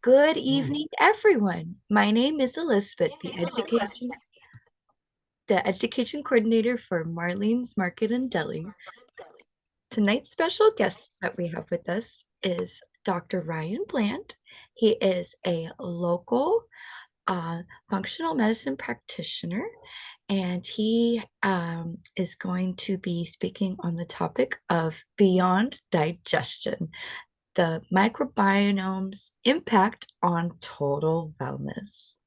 Good Ooh. evening, everyone. My name is Elizabeth, the education coordinator for Marlene's Market and Deli. Tonight's special guest that we have with us is Dr. Ryan Bland. He is a local functional medicine practitioner, and he is going to be speaking on the topic of beyond digestion, the microbiome's impact on total wellness.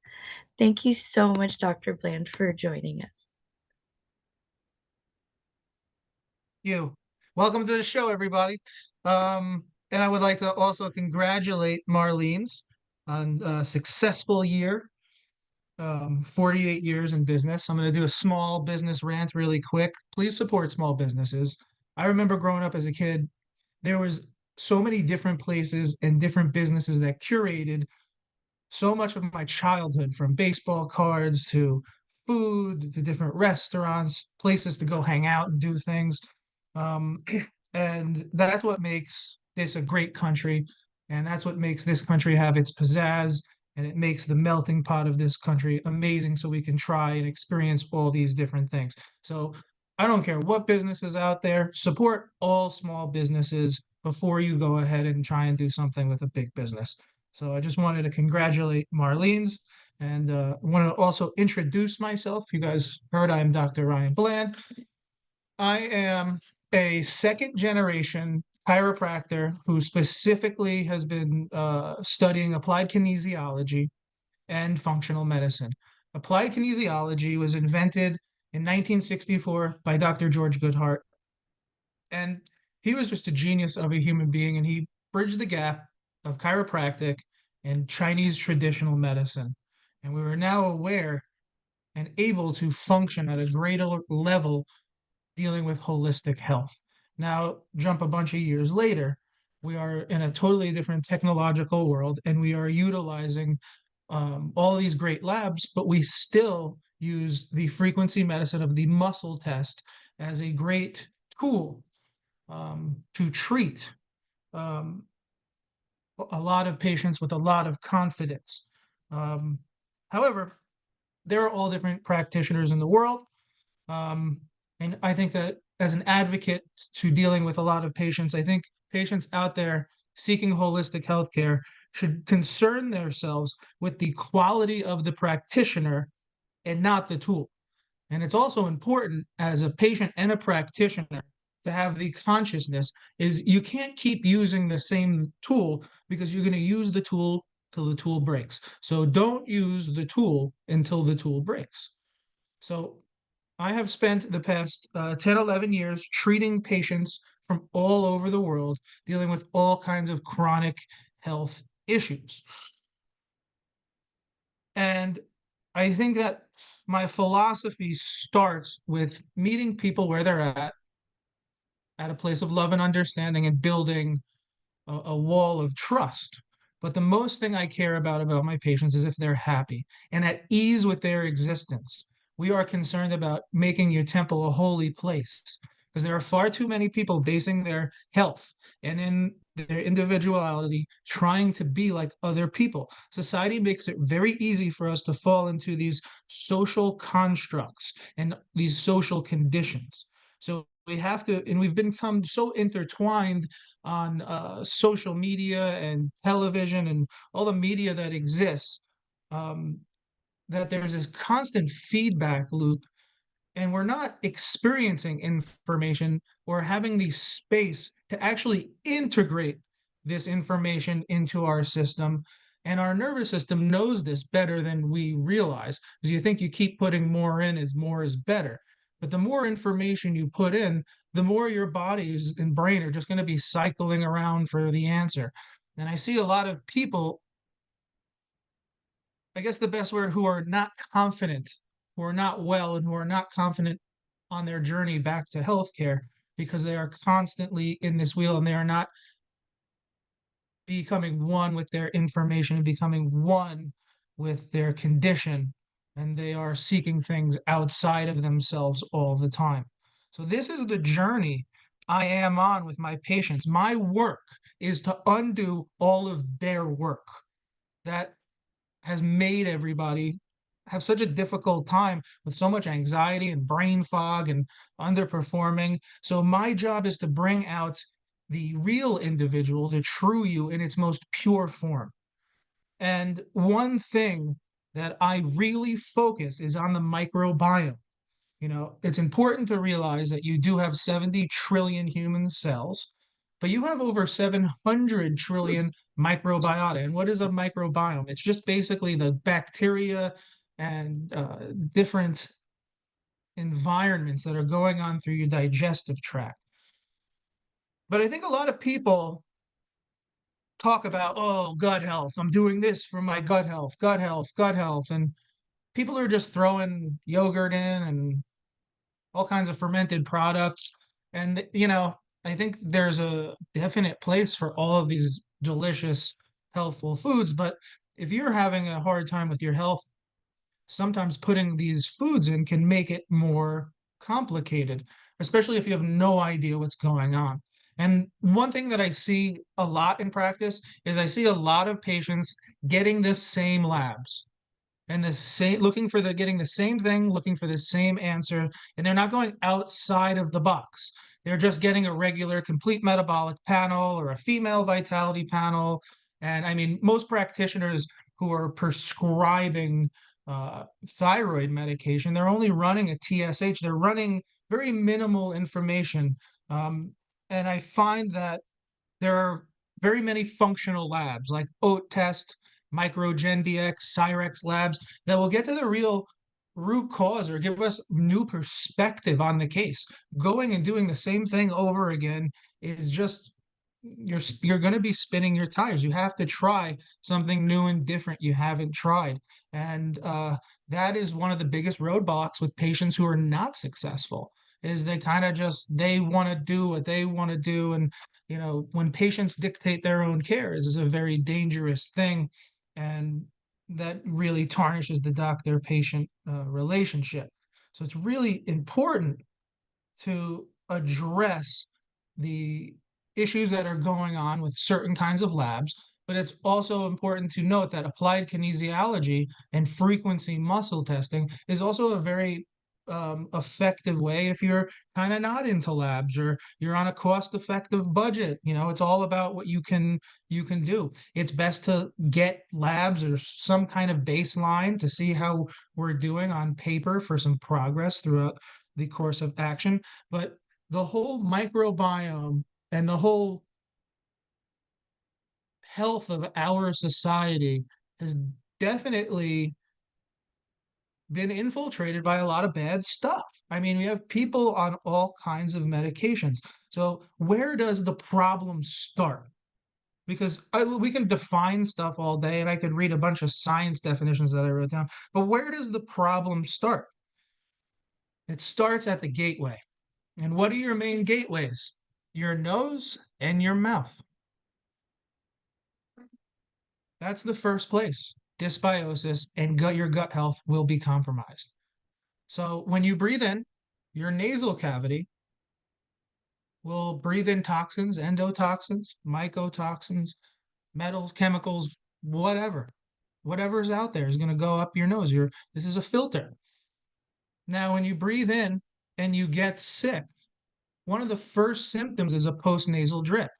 Thank you so much, Dr. Bland, for joining us. You. Welcome to the show, everybody. And I would like to also congratulate Marlene's on a successful year, 48 years in business. I'm going to do a small business rant really quick. Please support small businesses. I remember growing up as a kid, there was so many different places and different businesses that curated so much of my childhood, from baseball cards to food to different restaurants, places to go hang out and do things. Um, and that's what makes this a great country. And that's what makes this country have its pizzazz. And it makes the melting pot of this country amazing so we can try and experience all these different things. So I don't care what business is out there, support all small businesses before you go ahead and try and do something with a big business. So I just wanted to congratulate Marlene's, and I want to also introduce myself. You guys heard I'm Dr. Ryan Bland. I am a second generation chiropractor who specifically has been studying applied kinesiology and functional medicine. Applied kinesiology was invented in 1964 by Dr. George Goodhart, and he was just a genius of a human being, and he bridged the gap of chiropractic and Chinese traditional medicine. And we were now aware and able to function at a greater level dealing with holistic health. Now, jump a bunch of years later, we are in a totally different technological world, and we are utilizing all these great labs, but we still use the frequency medicine of the muscle test as a great tool to treat um, a lot of patients with a lot of confidence. Um, However, there are all different practitioners in the world. Um, and I think that as an advocate to dealing with a lot of patients, I think patients out there seeking holistic healthcare should concern themselves with the quality of the practitioner and not the tool. And it's also important as a patient and a practitioner to have the consciousness is you can't keep using the same tool because you're going to use the tool till the tool breaks. So don't use the tool until the tool breaks. So I have spent the past 10, 11 years treating patients from all over the world, dealing with all kinds of chronic health issues. And I think that my philosophy starts with meeting people where they're at a place of love and understanding, and building a wall of trust. But the most thing I care about my patients is if they're happy and at ease with their existence. We are concerned about making your temple a holy place because there are far too many people basing their health and in their individuality trying to be like other people. Society makes it very easy for us to fall into these social constructs and these social conditions. So we have to, and we've become so intertwined on social media and television and all the media that exists, um, that there's this constant feedback loop, and we're not experiencing information or having the space to actually integrate this information into our system. And our nervous system knows this better than we realize, because you think you keep putting more in as more is better. But the more information you put in, the more your body and brain are just going to be cycling around for the answer. And I see a lot of people, I guess the best word, who are not confident, who are not well, and who are not confident on their journey back to healthcare because they are constantly in this wheel and they are not becoming one with their information and becoming one with their condition. And they are seeking things outside of themselves all the time. So, this is the journey I am on with my patients. My work is to undo all of their work. that has made everybody have such a difficult time with so much anxiety and brain fog and underperforming. So my job is to bring out the real individual, the true you in its most pure form. And one thing that I really focus is on the microbiome. It's important to realize that you do have 70 trillion human cells, but you have over 700 trillion microbiota. And what is a microbiome? It's just basically the bacteria and different environments that are going on through your digestive tract. But I think a lot of people talk about, oh, gut health. I'm doing this for my gut health, gut health, gut health. And people are just throwing yogurt in and all kinds of fermented products. And, I think there's a definite place for all of these delicious, healthful foods. But if you're having a hard time with your health, sometimes putting these foods in can make it more complicated, especially if you have no idea what's going on. And one thing that I see a lot in practice is I see a lot of patients getting the same labs and the same looking for the getting the same thing, looking for the same answer, and they're not going outside of the box. They're just getting a regular complete metabolic panel or a female vitality panel. And I mean, most practitioners who are prescribing thyroid medication, they're only running a TSH. They're running very minimal information. Um, and I find that there are very many functional labs like OAT test, MicroGenDX, Cyrex labs that will get to the real root cause or give us new perspective on the case. Going and doing the same thing over again is just you're going to be spinning your tires. You have to try something new and different you haven't tried, and that is one of the biggest roadblocks with patients who are not successful. Is they kind of just they want to do what they want to do, and when patients dictate their own care, this is a very dangerous thing, and that really tarnishes the doctor-patient relationship. So it's really important to address the issues that are going on with certain kinds of labs, but it's also important to note that applied kinesiology and frequency muscle testing is also a very effective way if you're kind of not into labs or you're on a cost-effective budget. It's all about what you can do. It's best to get labs or some kind of baseline to see how we're doing on paper for some progress throughout the course of action. But the whole microbiome and the whole health of our society has definitely been infiltrated by a lot of bad stuff. I mean, we have people on all kinds of medications. So, where does the problem start? Because we can define stuff all day, and I could read a bunch of science definitions that I wrote down. But where does the problem start? It starts at the gateway. And what are your main gateways? Your nose and your mouth. That's the first place. Dysbiosis and your gut health will be compromised. So when you breathe in, your nasal cavity will breathe in toxins, endotoxins, mycotoxins, metals, chemicals, whatever. Whatever is out there is going to go up your nose. This is a filter. Now, when you breathe in and you get sick, one of the first symptoms is a postnasal drip.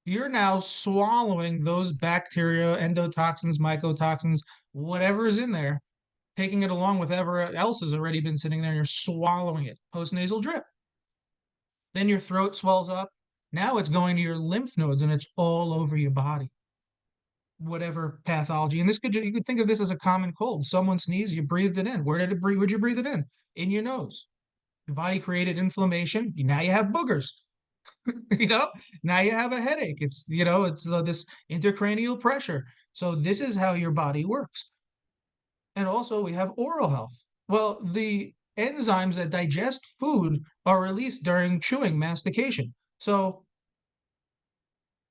You're now swallowing those bacteria, endotoxins, mycotoxins, whatever is in there, taking it along with whatever else has already been sitting there, and you're swallowing it. Postnasal drip. Then your throat swells up. Now it's going to your lymph nodes and it's all over your body. Whatever pathology. And you could think of this as a common cold. Someone sneezed, you breathed it in. Where did it breathe? Where'd you breathe it in? In your nose. Your body created inflammation. Now you have boogers. you know Now you have a headache. It's this intracranial pressure. So this is how your body works. And also we have oral health. Well, the enzymes that digest food are released during chewing, mastication. So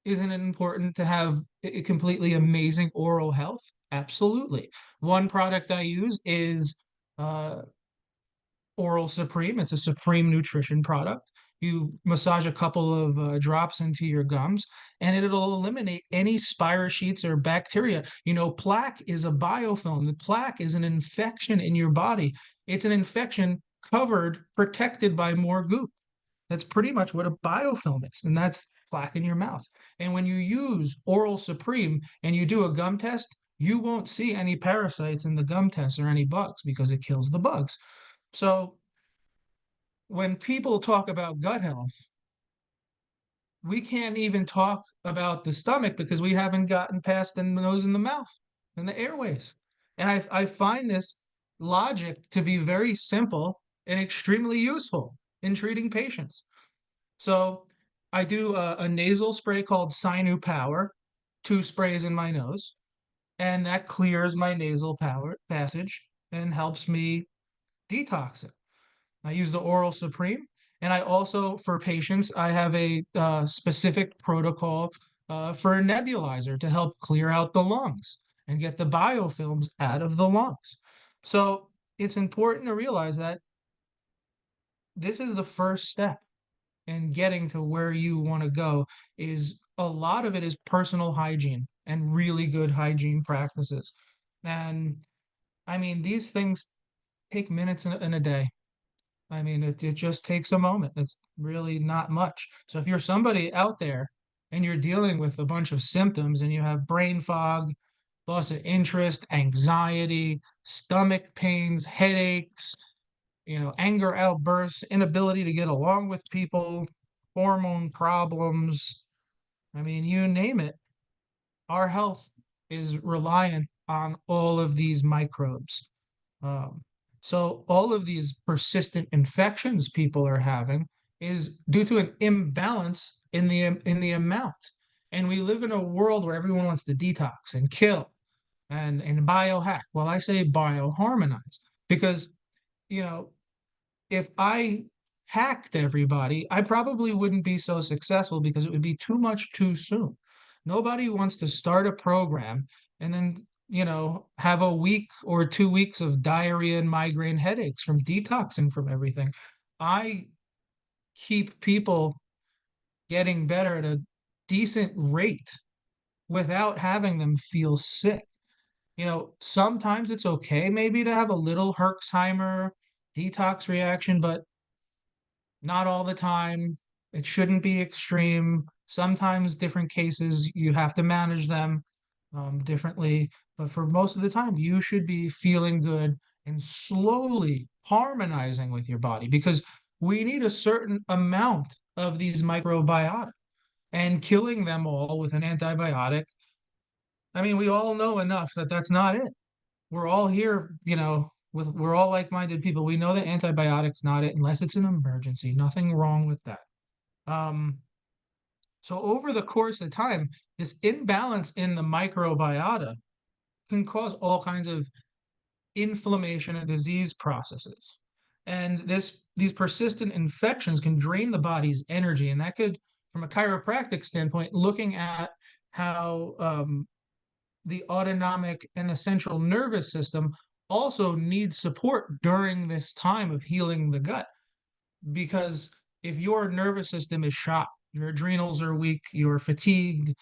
isn't it important to have a completely amazing oral health? Absolutely. One product I use is Oral Supreme. It's a Supreme nutrition product. You massage a couple of drops into your gums, and it'll eliminate any spirochetes or bacteria. Plaque is a biofilm. The plaque is an infection in your body. It's an infection covered, protected by more goop. That's pretty much what a biofilm is, and that's plaque in your mouth. And when you use Oral Supreme and you do a gum test, you won't see any parasites in the gum test or any bugs because it kills the bugs. So when people talk about gut health, we can't even talk about the stomach because we haven't gotten past the nose and the mouth and the airways. And I find this logic to be very simple and extremely useful in treating patients. So I do a nasal spray called Sinu Power, 2 sprays in my nose, and that clears my nasal power passage and helps me detox it. I use the Oral Supreme, and I also, for patients, I have a specific protocol for a nebulizer to help clear out the lungs and get the biofilms out of the lungs. So it's important to realize that this is the first step in getting to where you want to go. Is a lot of it is personal hygiene and really good hygiene practices. And I mean, these things take minutes in a day. I mean, it just takes a moment. It's really not much. So if you're somebody out there and you're dealing with a bunch of symptoms and you have brain fog, loss of interest, anxiety, stomach pains, headaches, anger outbursts, inability to get along with people, hormone problems, I mean, you name it, our health is reliant on all of these microbes. Um, so all of these persistent infections people are having is due to an imbalance in the amount. And we live in a world where everyone wants to detox and kill and biohack. Well, I say bioharmonize because you know if I hacked everybody, I probably wouldn't be so successful because it would be too much too soon. Nobody wants to start a program and then, have a week or 2 weeks of diarrhea and migraine headaches from detoxing from everything. I keep people getting better at a decent rate without having them feel sick. Sometimes it's okay maybe to have a little Herxheimer detox reaction, but not all the time. It shouldn't be extreme. Sometimes different cases, you have to manage them differently. But for most of the time, you should be feeling good and slowly harmonizing with your body because we need a certain amount of these microbiota and killing them all with an antibiotic. I mean, we all know enough that that's not it. We're all here, we're all like-minded people. We know that antibiotics not it unless it's an emergency. Nothing wrong with that. Um, so over the course of time, this imbalance in the microbiota can cause all kinds of inflammation and disease processes. And these persistent infections can drain the body's energy. And that could, from a chiropractic standpoint, looking at how the autonomic and the central nervous system also need support during this time of healing the gut. Because if your nervous system is shot, your adrenals are weak, you're fatigued,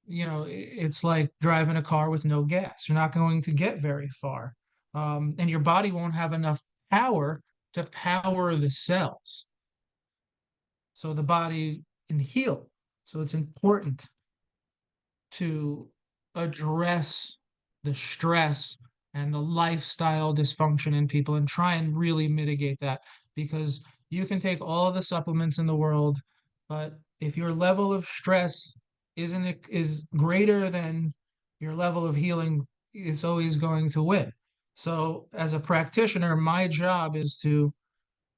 it's like driving a car with no gas. You're not going to get very far. And your body won't have enough power to power the cells. So the body can heal. So it's important to address the stress and the lifestyle dysfunction in people and try and really mitigate that because you can take all the supplements in the world, but if your level of stress is greater than your level of healing, it's always going to win. So as a practitioner, my job is to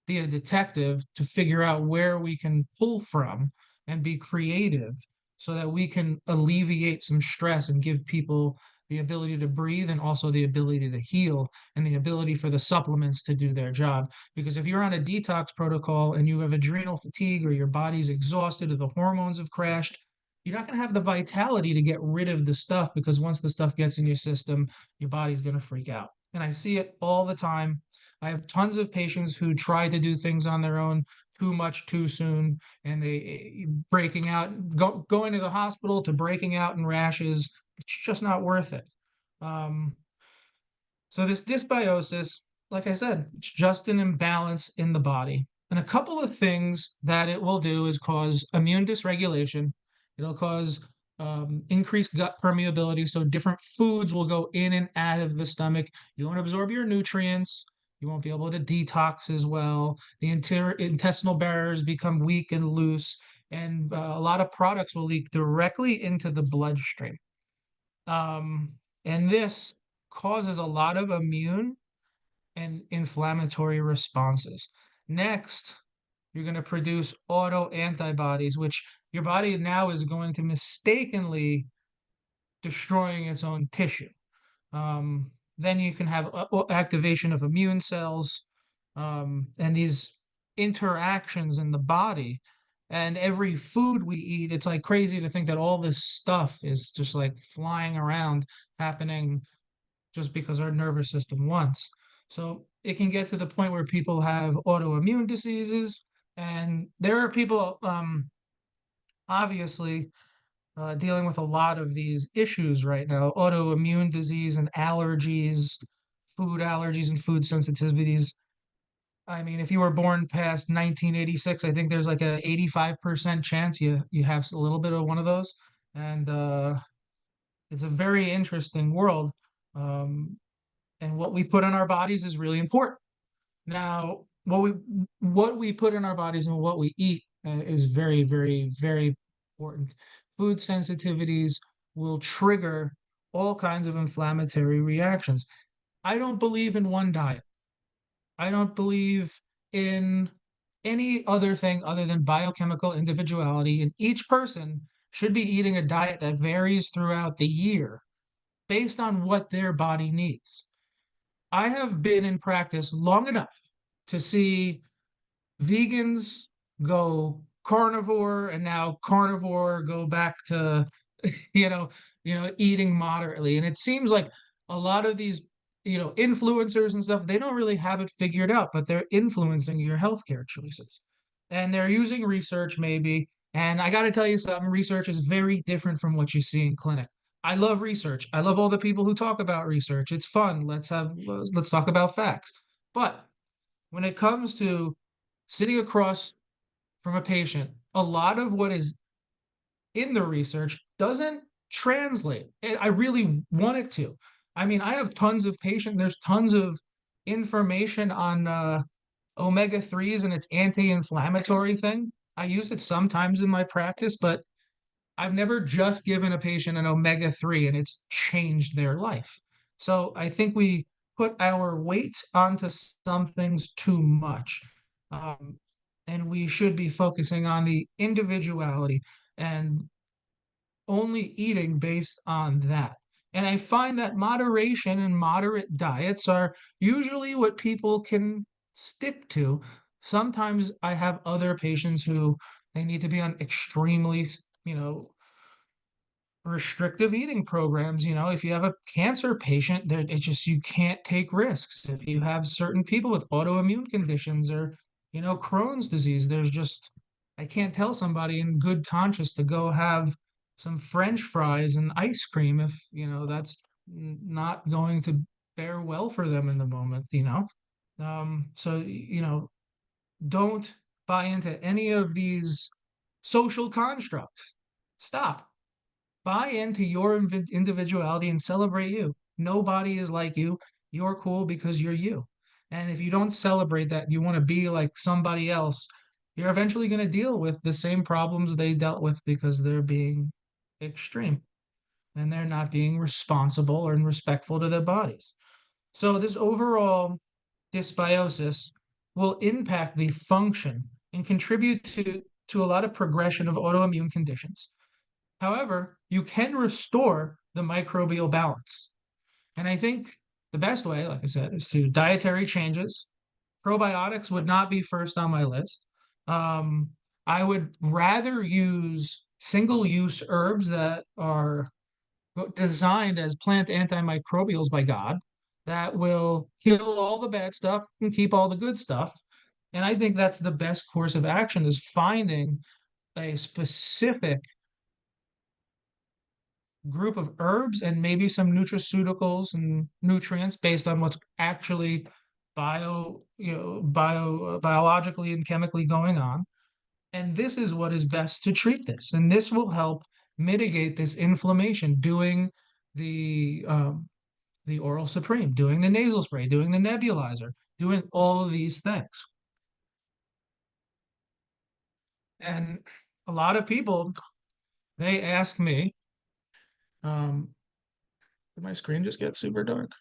be a detective to figure out where we can pull from and be creative so that we can alleviate some stress and give people the ability to breathe and also the ability to heal and the ability for the supplements to do their job. Because if you're on a detox protocol and you have adrenal fatigue or your body's exhausted or the hormones have crashed, you're not going to have the vitality to get rid of the stuff because once the stuff gets in your system, your body's going to freak out. And I see it all the time. I have tons of patients who try to do things on their own too much too soon, and they breaking out, going to the hospital to breaking out in rashes. It's just not worth it. Um, so this dysbiosis, like I said, it's just an imbalance in the body. And a couple of things that it will do is cause immune dysregulation. It'll cause increased gut permeability. So different foods will go in and out of the stomach. You won't absorb your nutrients. You won't be able to detox as well. The intestinal barriers become weak and loose. And a lot of products will leak directly into the bloodstream. Um, and this causes a lot of immune and inflammatory responses. Next, you're going to produce auto antibodies, which your body now is going to mistakenly destroying its own tissue. Then you can have activation of immune cells, and these interactions in the body. And every food we eat, it's like crazy to think that all this stuff is just like flying around, happening just because our nervous system wants. So it can get to the point where people have autoimmune diseases, and there are people, obviously, dealing with a lot of these issues right now: autoimmune disease and allergies, food allergies and food sensitivities. I mean, if you were born past 1986, I think there's like a 85% chance you have a little bit of one of those. And it's a very interesting world. Um, and what we put in our bodies is really important. Now, what we put in our bodies and what we eat is very, very, very important. Food sensitivities will trigger all kinds of inflammatory reactions. I don't believe in one diet. I don't believe in any other thing other than biochemical individuality, and each person should be eating a diet that varies throughout the year based on what their body needs. I have been in practice long enough to see vegans go carnivore, and now carnivore go back to you know eating moderately. And it seems like a lot of these influencers and stuff, they don't really have it figured out, but they're influencing your healthcare choices, and they're using research maybe. And I got to tell you something, research is very different from what you see in clinic. I love research. I love all the people who talk about research. It's fun. Let's talk about facts. But when it comes to sitting across from a patient, a lot of what is in the research doesn't translate. And I really want it to. I mean, I have tons of there's tons of information on omega 3s and its anti-inflammatory thing. I use it sometimes in my practice, but I've never just given a patient an omega 3 and it's changed their life. So I think we put our weight onto some things too much. Um, and we should be focusing on the individuality and only eating based on that. And I find that moderation and moderate diets are usually what people can stick to. Sometimes I have other patients who they need to be on extremely, restrictive eating programs. If you have a cancer patient, there it's just you can't take risks. If you have certain people with autoimmune conditions or Crohn's disease, there's just I can't tell somebody in good conscience to go have some French fries and ice cream if that's not going to bear well for them in the moment. So don't buy into any of these social constructs. Stop. Buy into your individuality and celebrate you. Nobody is like you. You're cool because you're you. And if you don't celebrate that, you want to be like somebody else, you're eventually going to deal with the same problems they dealt with because they're being extreme and they're not being responsible or respectful to their bodies. So, this overall dysbiosis will impact the function and contribute to a lot of progression of autoimmune conditions. However, you can restore the microbial balance. And I think the best way, like I said, is to dietary changes. Probiotics would not be first on my list. Um, I would rather use single use herbs that are designed as plant antimicrobials by God that will kill all the bad stuff and keep all the good stuff. And I think that's the best course of action, is finding a specific group of herbs and maybe some nutraceuticals and nutrients based on what's actually biologically and chemically going on. And this is what is best to treat this. And this will help mitigate this inflammation, doing the the oral supreme, doing the nasal spray, doing the nebulizer, doing all of these things. And a lot of people, they ask me, um, did my screen just get super dark?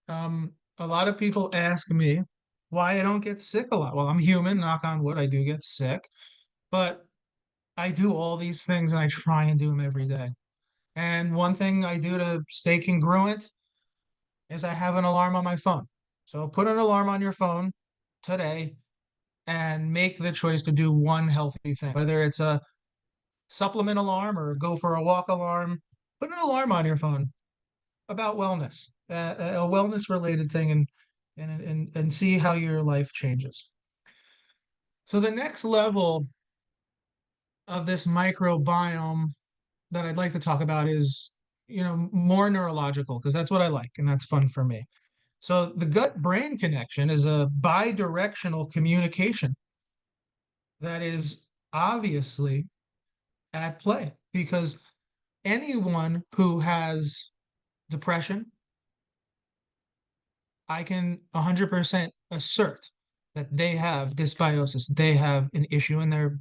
A lot of people ask me why I don't get sick a lot. Well, I'm human, knock on wood, I do get sick, but I do all these things and I try and do them every day. And one thing I do to stay congruent is I have an alarm on my phone. So put an alarm on your phone today and make the choice to do one healthy thing, whether it's a supplement alarm or go for a walk alarm. Put an alarm on your phone about wellness, a wellness related thing, and see how your life changes. So the next level of this microbiome that I'd like to talk about is, more neurological, because that's what I like and that's fun for me. So the gut brain connection is a bi-directional communication that is obviously at play, because anyone who has depression, I can 100% assert that they have dysbiosis. They have an issue in their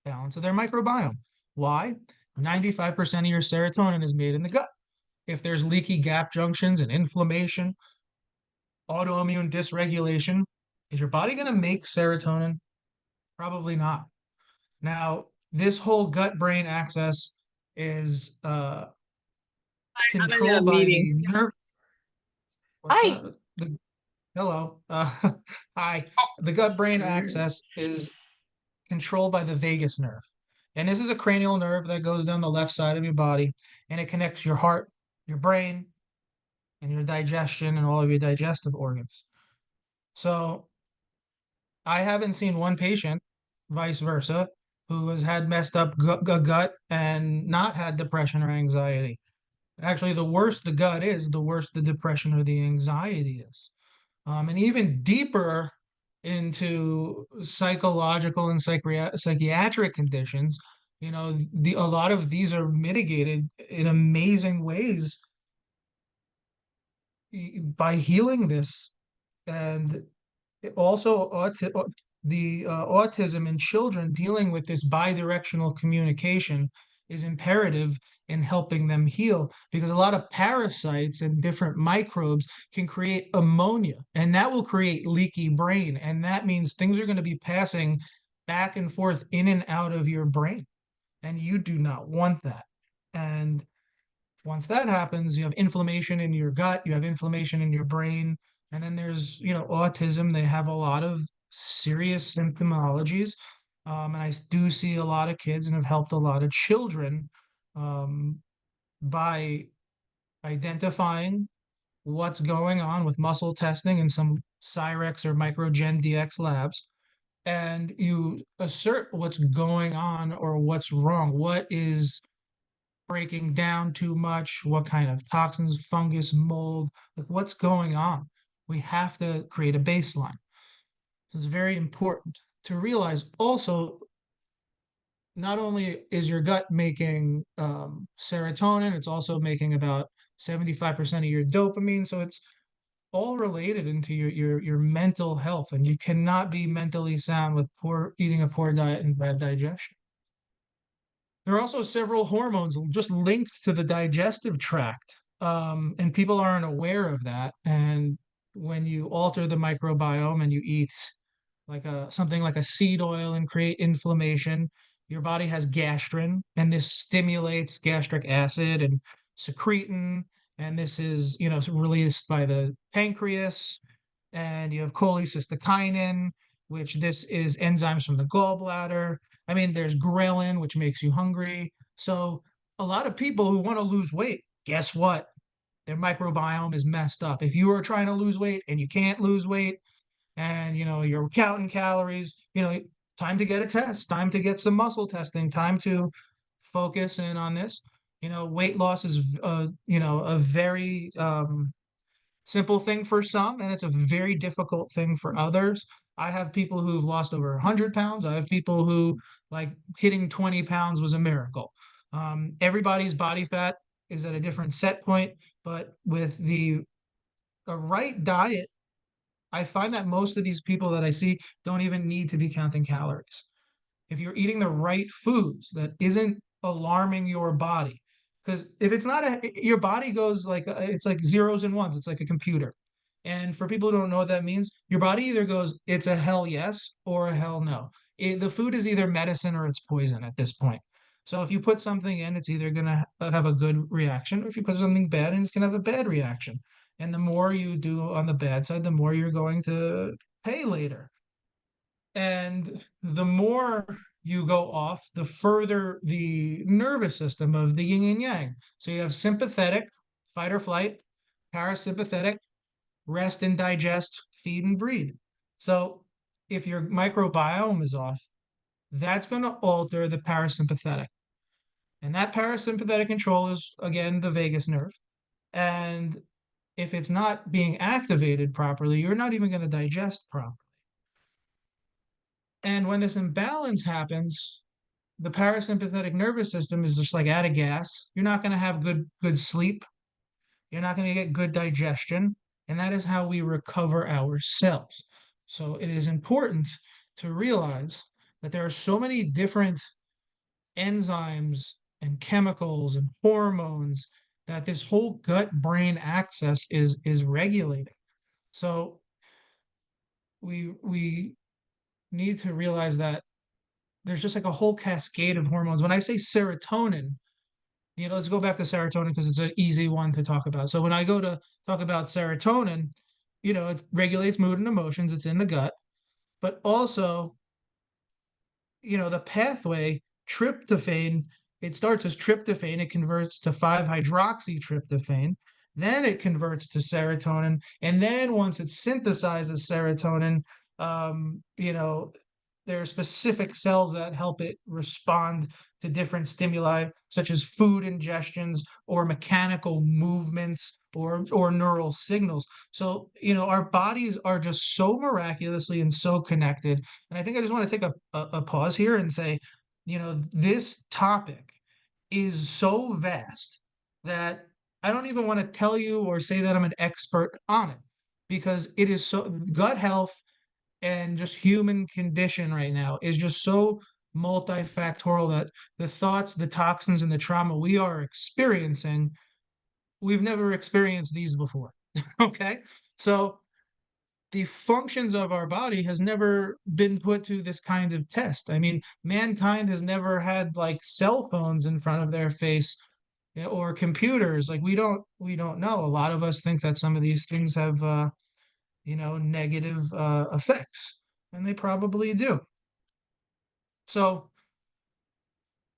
balance of their microbiome. Why? 95% of your serotonin is made in the gut. If there's leaky gap junctions and inflammation, autoimmune dysregulation, is your body going to make serotonin? Probably not. Now, this whole gut brain axis is I'm in a controlled by meeting. the nerve. What's Hi. that? Hello. Hi. The gut brain axis is controlled by the vagus nerve. And this is a cranial nerve that goes down the left side of your body, and it connects your heart, your brain, and your digestion and all of your digestive organs. So I haven't seen one patient, vice versa, who has had messed up gut and not had depression or anxiety. Actually, the worse the gut is, the worse the depression or the anxiety is. And even deeper into psychological and psychiatric conditions, a lot of these are mitigated in amazing ways by healing this. And also the autism in children, dealing with this bidirectional communication is imperative in helping them heal, because a lot of parasites and different microbes can create ammonia, and that will create leaky brain, and that means things are going to be passing back and forth in and out of your brain, and you do not want that. And once that happens, you have inflammation in your gut, you have inflammation in your brain, and then there's, autism. They have a lot of serious symptomologies. And I do see a lot of kids and have helped a lot of children um, by identifying what's going on with muscle testing and some Cyrex or Microgen DX labs. And you assert what's going on or what's wrong. What is breaking down too much, what kind of toxins, fungus, mold, like what's going on. We have to create a baseline. So it's very important to realize also, not only is your gut making serotonin, it's also making about 75% of your dopamine. So it's all related into your mental health, and you cannot be mentally sound with poor eating, a poor diet, and bad digestion. There are also several hormones just linked to the digestive tract, and people aren't aware of that. And when you alter the microbiome and you eat like something like a seed oil and create inflammation, your body has gastrin, and this stimulates gastric acid and secretin, and this is released by the pancreas. And you have cholecystokinin, which this is enzymes from the gallbladder. I mean, there's ghrelin, which makes you hungry. So a lot of people who want to lose weight, guess what? Their microbiome is messed up. If you are trying to lose weight and you can't lose weight, and you're counting calories, time to get a test, time to get some muscle testing, time to focus in on this. Weight loss is a very simple thing for some, and it's a very difficult thing for others. I have people who've lost over 100 pounds. I have people who, like, hitting 20 pounds was a miracle. Everybody's body fat is at a different set point, but with the a right diet, I find that most of these people that I see don't even need to be counting calories. If you're eating the right foods that isn't alarming your body, because if it's not your body goes like it's like zeros and ones, it's like a computer. And for people who don't know what that means, your body either goes it's a hell yes or a hell no. The food is either medicine or it's poison at this point. So if you put something in, it's either going to have a good reaction, or if you put something bad in, it's going to have a bad reaction. And the more you do on the bad side, the more you're going to pay later. And the more you go off, the further the nervous system of the yin and yang. So you have sympathetic, fight or flight, parasympathetic, rest and digest, feed and breed. So if your microbiome is off, that's going to alter the parasympathetic. And that parasympathetic control is, again, the vagus nerve. And if it's not being activated properly, you're not even going to digest properly. And when this imbalance happens, the parasympathetic nervous system is just like out of gas. You're not going to have good sleep. You're not going to get good digestion, and that is how we recover our cells. So it is important to realize that there are so many different enzymes and chemicals and hormones that this whole gut brain axis is regulating. So we need to realize that there's just like a whole cascade of hormones. When I say serotonin, let's go back to serotonin because it's an easy one to talk about. So when I go to talk about serotonin, it regulates mood and emotions. It's in the gut, but also, the pathway tryptophan, it starts as tryptophan, it converts to 5-hydroxytryptophan, then it converts to serotonin, and then once it synthesizes serotonin, um, you know, there are specific cells that help it respond to different stimuli, such as food ingestions or mechanical movements or neural signals. So, our bodies are just so miraculously and so connected. And I think I just want to take a pause here and say, this topic is so vast that I don't even want to tell you or say that I'm an expert on it, because it is so gut health and just human condition right now is just so multifactorial that the thoughts, the toxins, and the trauma we are experiencing, we've never experienced these before. Okay. So the functions of our body has never been put to this kind of test. I mean, mankind has never had like cell phones in front of their face, or computers. Like we don't know. A lot of us think that some of these things have negative effects, and they probably do. So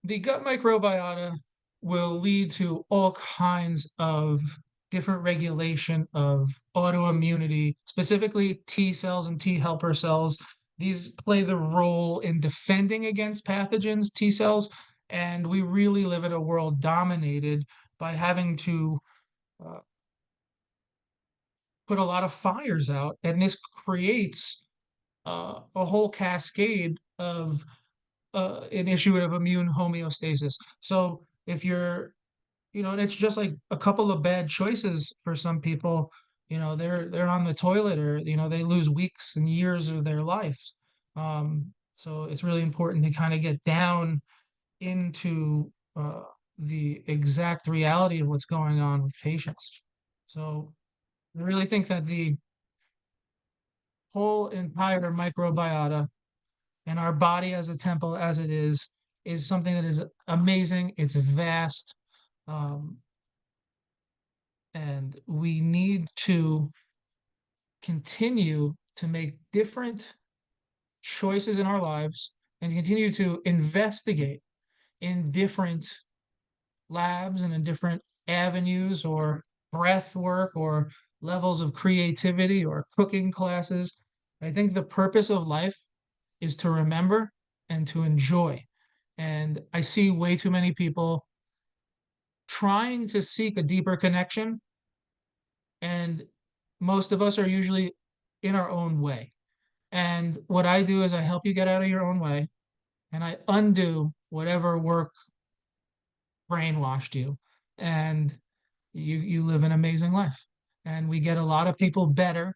the gut microbiota will lead to all kinds of different regulation of autoimmunity, specifically T cells and T helper cells. These play the role in defending against pathogens, T cells, and we really live in a world dominated by having to uh, put a lot of fires out, and this creates a whole cascade of an issue of immune homeostasis. So if and it's just like a couple of bad choices for some people, they're on the toilet, or they lose weeks and years of their lives. So it's really important to kind of get down into the exact reality of what's going on with patients. So I really think that the whole entire microbiota and our body as a temple as it is something that is amazing. It's vast, um, and we need to continue to make different choices in our lives and continue to investigate in different labs and in different avenues, or breath work, or levels of creativity, or cooking classes. I think the purpose of life is to remember and to enjoy. And I see way too many people trying to seek a deeper connection, and most of us are usually in our own way. And what I do is I help you get out of your own way and I undo whatever work brainwashed you. And you live an amazing life. And we get a lot of people better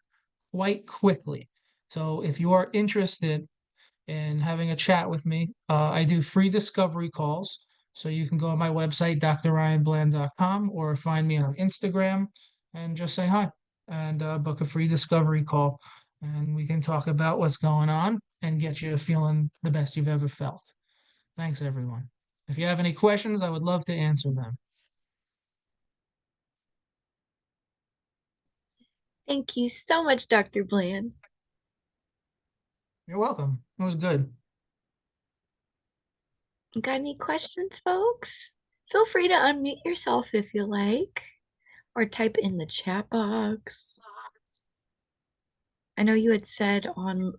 quite quickly. So if you are interested in having a chat with me, I do free discovery calls. So you can go on my website, drryanbland.com, or find me on Instagram and just say hi and book a free discovery call. And we can talk about what's going on and get you feeling the best you've ever felt. Thanks, everyone. If you have any questions, I would love to answer them. Thank you so much, Dr. Bland. You're welcome. It was good. Got any questions, folks? Feel free to unmute yourself if you like, or type in the chat box. I know you had said on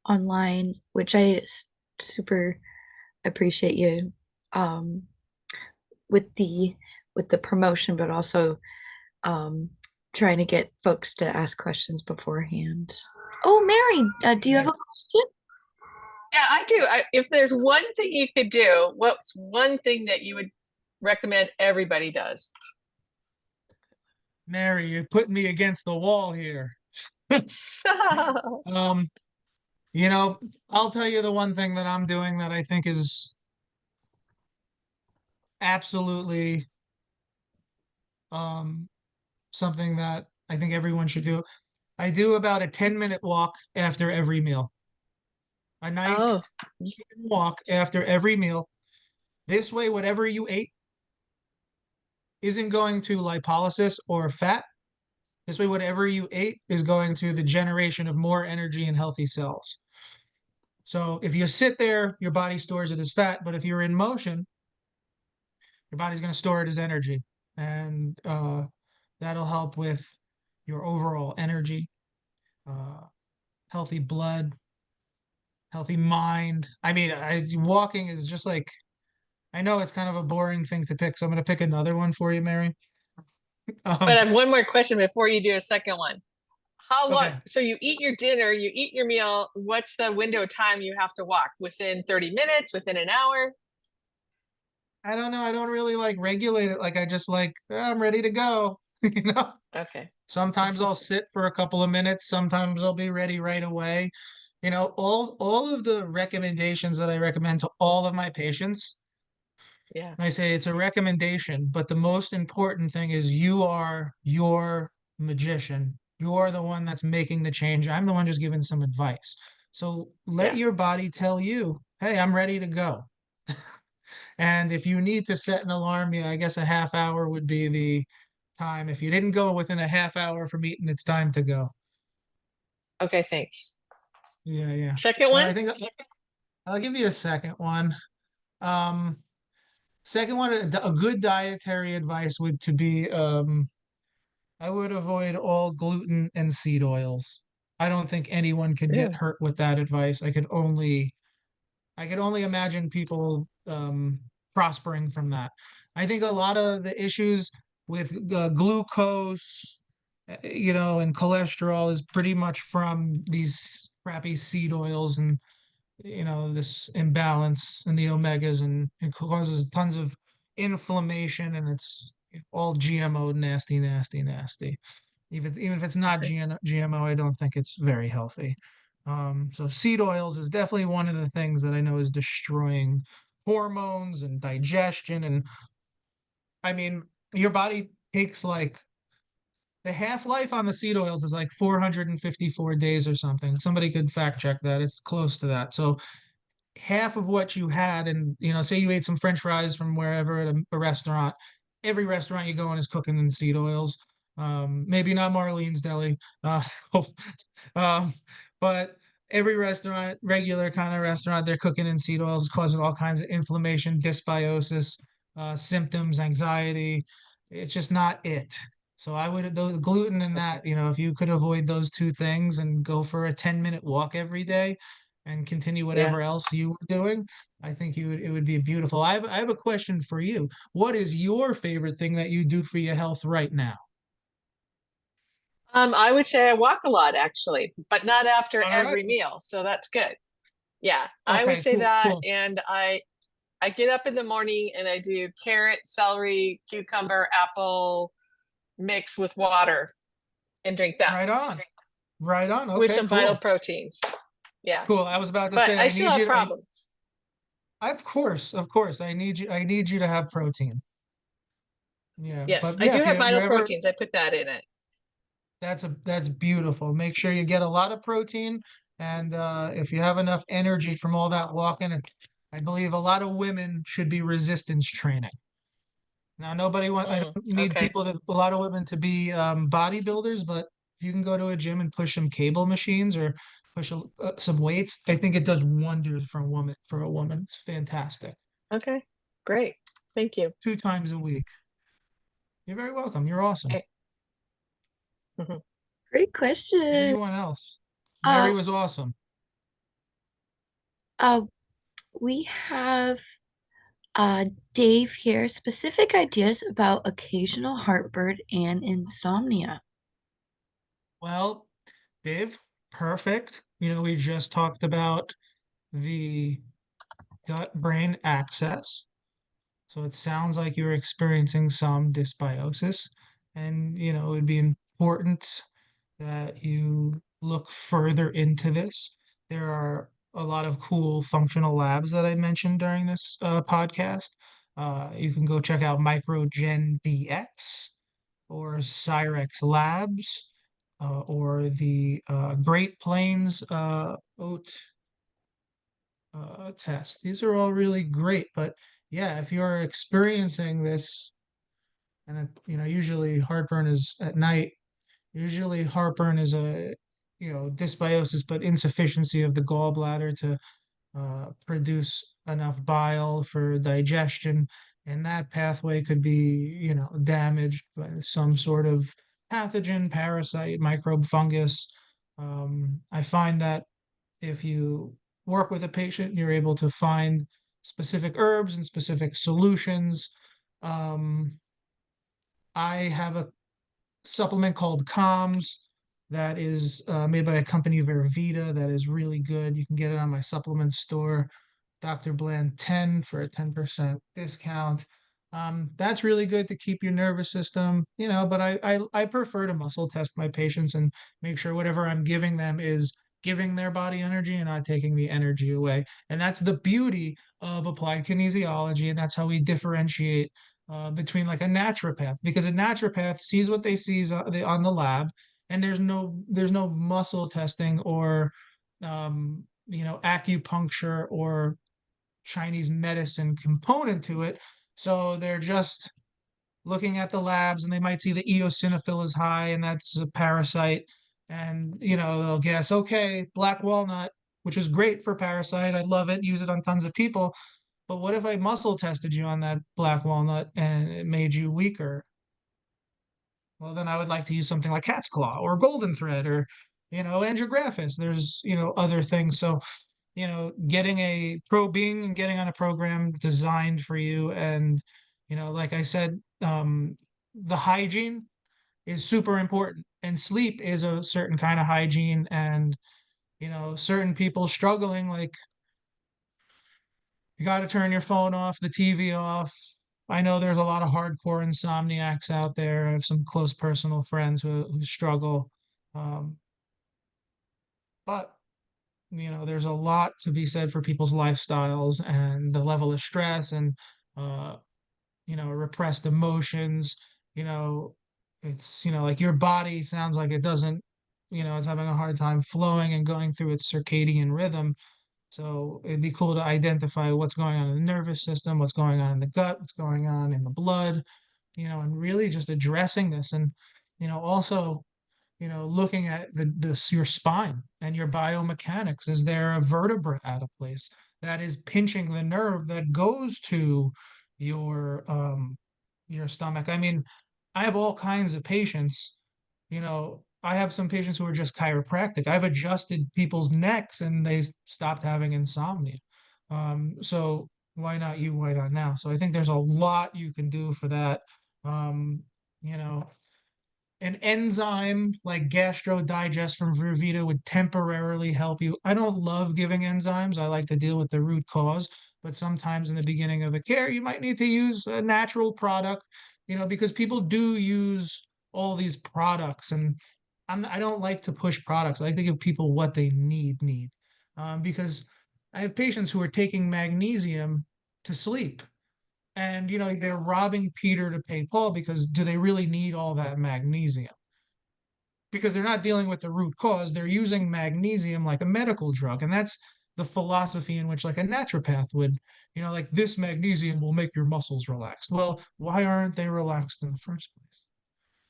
online, which I super appreciate you with the promotion, but also um, trying to get folks to ask questions beforehand. Oh, Mary, do you have a question? Yeah, I do. If there's one thing you could do, what's one thing that you would recommend everybody does? Mary, you're putting me against the wall here. Um, I'll tell you the one thing that I'm doing that I think is absolutely um something that I think everyone should do. I do about a 10-minute walk after every meal. A nice Oh, walk after every meal. This way, whatever you ate isn't going to lipolysis or fat. This way, whatever you ate is going to the generation of more energy and healthy cells. So if you sit there, your body stores it as fat, but if you're in motion, your body's going to store it as energy. And that'll help with your overall energy, uh, healthy blood, healthy mind. I mean, walking is just like, I know it's kind of a boring thing to pick, so I'm going to pick another one for you, Mary. but Um, I have one more question before you do a second one. How long? okay. So you eat your dinner, you eat your meal. What's the window of time you have to walk? Within 30 minutes? Within an hour? I don't know. I don't really like regulate it. Like I just like, I'm ready to go. You know? Okay. Sometimes I'll sit for a couple of minutes. Sometimes I'll be ready right away. All of the recommendations that I recommend to all of my patients, Yeah. I say it's a recommendation, but the most important thing is you are your magician. You are the one that's making the change. I'm the one just giving some advice. So let Yeah. your body tell you, hey, I'm ready to go. And if you need to set an alarm, yeah, I guess a half hour would be the time. If you didn't go within a half hour from eating, it's time to go. Okay, thanks. Yeah, yeah. Second But one? I think I'll give you a second one. Um, Second one, a good dietary advice would to be I would avoid all gluten and seed oils. I don't think anyone could get Yeah. hurt with that advice. I could only imagine people prospering from that. I think a lot of the issues with glucose, and cholesterol is pretty much from these crappy seed oils and this imbalance in the omegas, and it causes tons of inflammation, and it's all GMO, nasty, nasty, nasty. Even if it's not Okay. GMO, I don't think it's very healthy. So seed oils is definitely one of the things that I know is destroying hormones and digestion. And I mean, your body takes like the half-life on the seed oils is like 454 days or something. Somebody could fact check that. It's close to that. So half of what you had, and say you ate some French fries from wherever at a restaurant. Every restaurant you go in is cooking in seed oils. Maybe not Marlene's Deli, um, but every restaurant, regular kind of restaurant, they're cooking in seed oils, causing all kinds of inflammation, dysbiosis, symptoms, anxiety. It's just not it. So I would, the gluten and Okay. that, if you could avoid those two things and go for a 10-minute walk every day and continue Yeah. whatever else you were doing, I think it would be beautiful. I have a question for you. What is your favorite thing that you do for your health right now? I would say I walk a lot actually, but not after All right. every meal. So that's good. Yeah, I would Okay, say cool, that. cool. And I get up in the morning and I do carrot, celery, cucumber, apple mix with water and drink that Right on. Right on. with Okay, some vital cool. proteins. Yeah, Cool. I was about to but say I I still need have you to problems. of course, I need you to have protein. Yeah, Yes, but I yeah, do if have you're vital ever proteins. I put that in it. that's beautiful. Make sure you get a lot of protein, and if you have enough energy from all that walking, I believe a lot of women should be resistance training. Now, I Mm, don't need okay. a lot of women to be bodybuilders, but if you can go to a gym and push some cable machines or push some weights, I think it does wonders for a woman. For a woman, it's fantastic. Okay. Great. Thank you. 2 times a week. You're very welcome. You're awesome. Okay. Mhm. Great question. Anyone else? Mary Uh, was awesome. uh, we have uh, Dave here. Specific ideas about occasional heartburn and insomnia. Well, Dave, perfect. We just talked about the gut-brain axis. So it sounds like you're experiencing some dysbiosis, and it would be important that you look further into this. There are a lot of cool functional labs that I mentioned during this podcast. You can go check out Microgen DX or Cyrex Labs or the Great Plains Oat test. These are all really great, but yeah, if you're experiencing this, and usually heartburn is at night. Usually heartburn is a dysbiosis, but insufficiency of the gallbladder to produce enough bile for digestion, and that pathway could be damaged by some sort of pathogen, parasite, microbe, fungus. I find that if you work with a patient, you're able to find specific herbs and specific solutions. Um, I have a supplement called Calms that is made by a company, Vervita, that is really good. You can get it on my supplement store, Dr. Bland 10 for a 10% discount. That's really good to keep your nervous system, but I prefer to muscle test my patients and make sure whatever I'm giving them is giving their body energy and not taking the energy away. And that's the beauty of applied kinesiology. And that's how we differentiate between like a naturopath, because a naturopath sees what they see on the lab, and there's no muscle testing or acupuncture or Chinese medicine component to it. So they're just looking at the labs, and they might see the eosinophil is high, and that's a parasite. And they'll guess, okay, black walnut, which is great for parasite. I love it. Use it on tons of people. But what if I muscle tested you on that black walnut and it made you weaker? Well, then I would like to use something like cat's claw or golden thread or, angiographis. There's, other things. So, being and getting on a program designed for you. And, like I said, the hygiene is super important, and sleep is a certain kind of hygiene. And, certain people struggling, like, you got to turn your phone off, the TV off. I know there's a lot of hardcore insomniacs out there. I have some close personal friends who struggle. Um, but, there's a lot to be said for people's lifestyles and the level of stress and, uh, repressed emotions. You know, it's, like your body sounds like it doesn't, it's having a hard time flowing and going through its circadian rhythm. So it'd be cool to identify what's going on in the nervous system, what's going on in the gut, what's going on in the blood, and really just addressing this. And, also, looking at your spine and your biomechanics. Is there a vertebra out of place that is pinching the nerve that goes to your stomach? I mean, I have all kinds of patients. I have some patients who are just chiropractic. I've adjusted people's necks and they stopped having insomnia. So why not you? Why not now? So I think there's a lot you can do for that. Um, you know, an enzyme like gastro-digest from Vervita would temporarily help you. I don't love giving enzymes. I like to deal with the root cause, but sometimes in the beginning of a care, you might need to use a natural product, because people do use all these products, and I don't like to push products. I like to give people what they need. Because I have patients who are taking magnesium to sleep. And they're robbing Peter to pay Paul, because do they really need all that magnesium? Because they're not dealing with the root cause. They're using magnesium like a medical drug. And that's the philosophy in which like a naturopath would, like this magnesium will make your muscles relaxed. Well, why aren't they relaxed in the first place?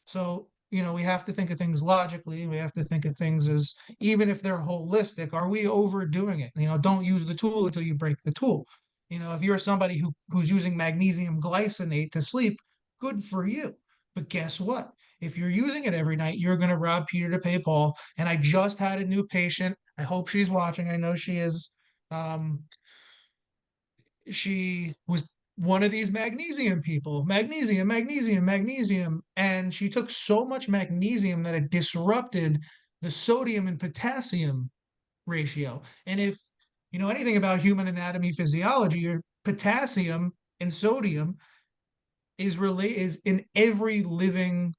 So, we have to think of things logically. We have to think of things as, even if they're holistic, are we overdoing it? Don't use the tool until you break the tool. If you're somebody who's using magnesium glycinate to sleep, good for you. But guess what? If you're using it every night, you're going to rob Peter to pay Paul. And I just had a new patient. I hope she's watching. I know she is. Um, she was one of these magnesium people, magnesium, and she took so much magnesium that it disrupted the sodium and potassium ratio. And if you know anything about human anatomy physiology, your potassium and sodium is in every living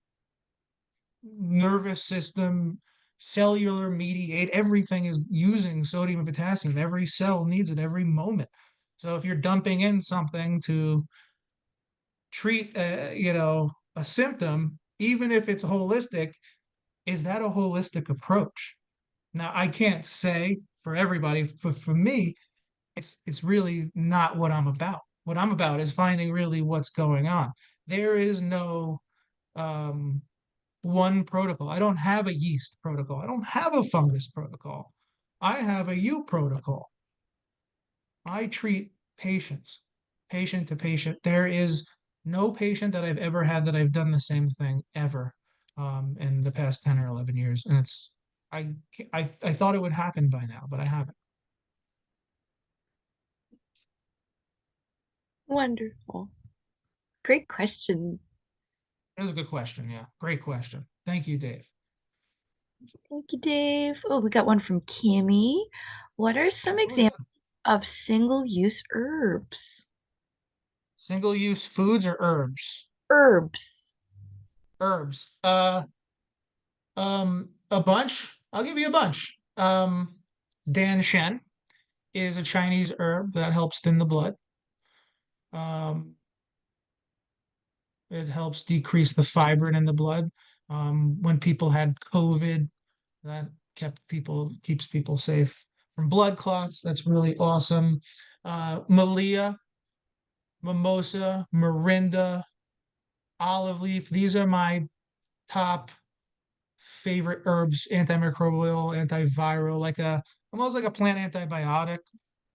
nervous system, cellular mediate, everything is using sodium and potassium. Every cell needs it every moment. So if you're dumping in something to treat a symptom, even if it's holistic, is that a holistic approach? Now I can't say for everybody. For me, it's really not what I'm about. What I'm about is finding really what's going on. There is no um, one protocol. I don't have a yeast protocol. I don't have a fungus protocol. I have a U protocol. I treat patients, patient to patient. There is no patient that I've ever had that I've done the same thing ever in the past 10 or 11 years. And I, I thought it would happen by now, but I haven't. Wonderful. Great question. It was a good question. Yeah. Great question. Thank you, Dave. Thank you, Dave. Oh, we got one from Kimmy. What are some Oh, yeah. examples of single-use herbs? Single use foods or herbs? Herbs. Herbs. A bunch. I'll give you a bunch. Dan Shen is a Chinese herb that helps thin the blood. Um, it helps decrease the fibrin in the blood. When people had COVID, that keeps people safe from blood clots. That's really awesome. Malia, mimosa, morinda, olive leaf. These are my top favorite herbs, antimicrobial, antiviral, like almost like a plant antibiotic.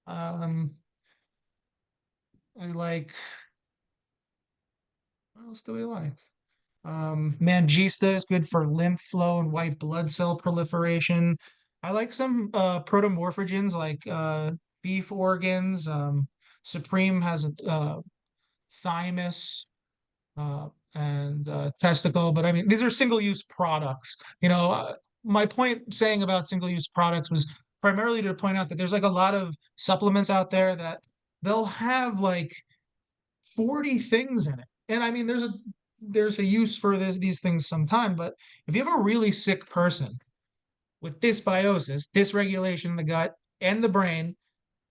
Um, I like, what else do we like? Mangista is good for lymph flow and white blood cell proliferation. I like some protomorphogens like beef organs. Supreme has a thymus and testicle, but I mean, these are single-use products. My point saying about single-use products was primarily to point out that there's like a lot of supplements out there that they'll have like 40 things in it. And I mean, there's a use for these things sometime, but if you have a really sick person with dysbiosis, dysregulation in the gut and the brain,